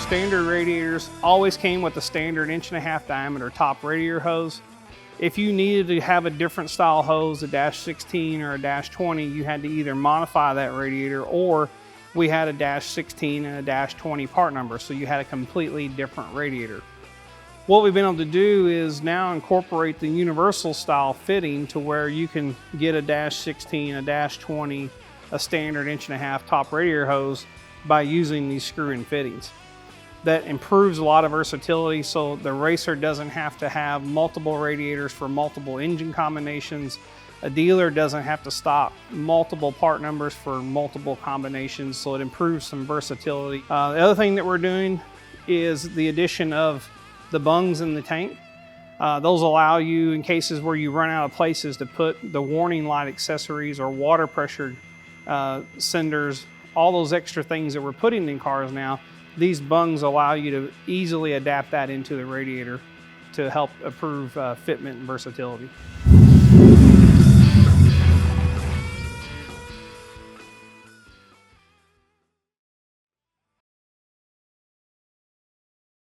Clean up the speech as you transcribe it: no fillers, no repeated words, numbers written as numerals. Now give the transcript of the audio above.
standard radiators always came with a standard 1.5" diameter top radiator hose. If you needed to have a different style hose, a -16 or a -20, you had to either modify that radiator, or we had a -16 and a -20 part number, so you had a completely different radiator. What we've been able to do is now incorporate the universal style fitting to where you can get a -16, a -20, a standard 1.5" top radiator hose by using these screw-in fittings. That improves a lot of versatility, so the racer doesn't have to have multiple radiators for multiple engine combinations. A dealer doesn't have to stock multiple part numbers for multiple combinations, so it improves some versatility. The other thing that we're doing is the addition of the bungs in the tank. Those allow you, in cases where you run out of places to put the warning light accessories or water pressure senders, all those extra things that we're putting in cars now, these bungs allow you to easily adapt that into the radiator to help improve fitment and versatility.